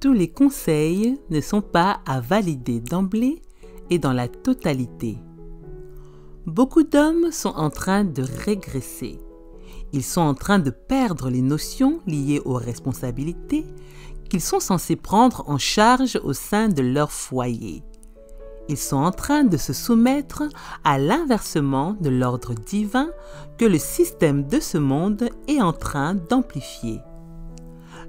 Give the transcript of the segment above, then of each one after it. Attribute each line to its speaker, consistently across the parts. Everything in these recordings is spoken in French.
Speaker 1: Tous les conseils ne sont pas à valider d'emblée et dans la totalité. Beaucoup d'hommes sont en train de régresser. Ils sont en train de perdre les notions liées aux responsabilités qu'ils sont censés prendre en charge au sein de leur foyer. Ils sont en train de se soumettre à l'inversement de l'ordre divin que le système de ce monde est en train d'amplifier.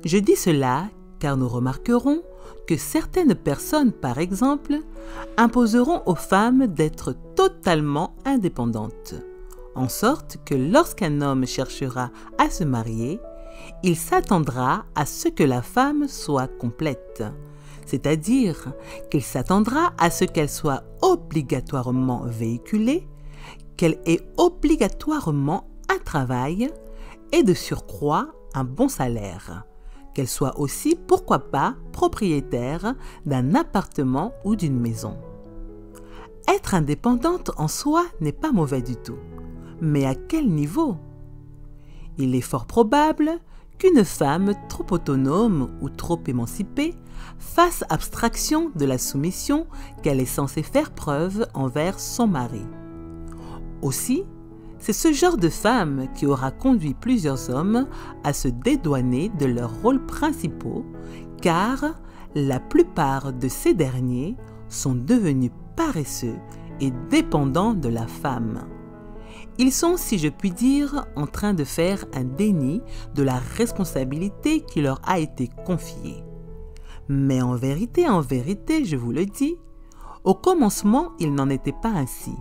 Speaker 1: Je dis cela car nous remarquerons que certaines personnes, par exemple, imposeront aux femmes d'être totalement indépendantes, en sorte que lorsqu'un homme cherchera à se marier, il s'attendra à ce que la femme soit complète, c'est-à-dire qu'il s'attendra à ce qu'elle soit obligatoirement véhiculée, qu'elle ait obligatoirement un travail et de surcroît un bon salaire, qu'elle soit aussi, pourquoi pas, propriétaire d'un appartement ou d'une maison. Être indépendante en soi n'est pas mauvais du tout, mais à quel niveau ? Il est fort probable qu'une femme trop autonome ou trop émancipée fasse abstraction de la soumission qu'elle est censée faire preuve envers son mari. Aussi, c'est ce genre de femme qui aura conduit plusieurs hommes à se dédouaner de leurs rôles principaux, car la plupart de ces derniers sont devenus paresseux et dépendants de la femme. Ils sont, si je puis dire, en train de faire un déni de la responsabilité qui leur a été confiée. Mais en vérité, je vous le dis, au commencement, il n'en était pas ainsi.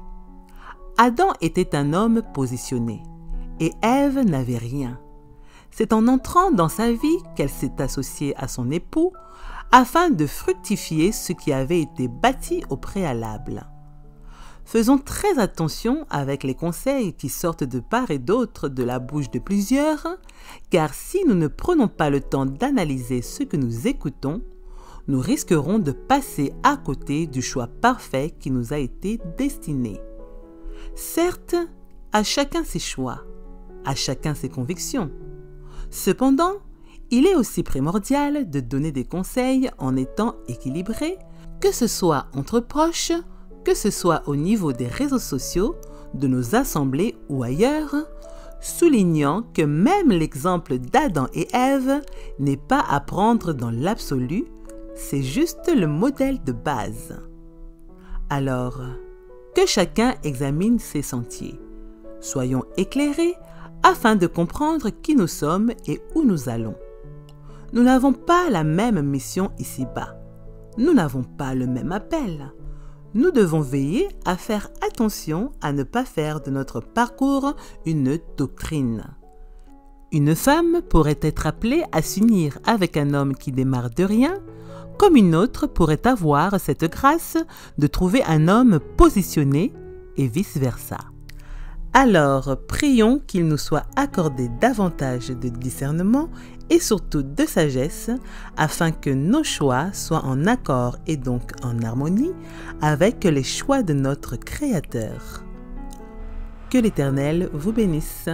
Speaker 1: Adam était un homme positionné et Ève n'avait rien. C'est en entrant dans sa vie qu'elle s'est associée à son époux afin de fructifier ce qui avait été bâti au préalable. Faisons très attention avec les conseils qui sortent de part et d'autre de la bouche de plusieurs, car si nous ne prenons pas le temps d'analyser ce que nous écoutons, nous risquerons de passer à côté du choix parfait qui nous a été destiné. Certes, à chacun ses choix, à chacun ses convictions. Cependant, il est aussi primordial de donner des conseils en étant équilibré, que ce soit entre proches, que ce soit au niveau des réseaux sociaux, de nos assemblées ou ailleurs, soulignant que même l'exemple d'Adam et Ève n'est pas à prendre dans l'absolu, c'est juste le modèle de base. Alors, que chacun examine ses sentiers. Soyons éclairés afin de comprendre qui nous sommes et où nous allons. Nous n'avons pas la même mission ici-bas. Nous n'avons pas le même appel. Nous devons veiller à faire attention à ne pas faire de notre parcours une doctrine. Une femme pourrait être appelée à s'unir avec un homme qui démarre de rien, comme une autre pourrait avoir cette grâce de trouver un homme positionné et vice-versa. Alors, prions qu'il nous soit accordé davantage de discernement et surtout de sagesse, afin que nos choix soient en accord et donc en harmonie avec les choix de notre Créateur. Que l'Éternel vous bénisse.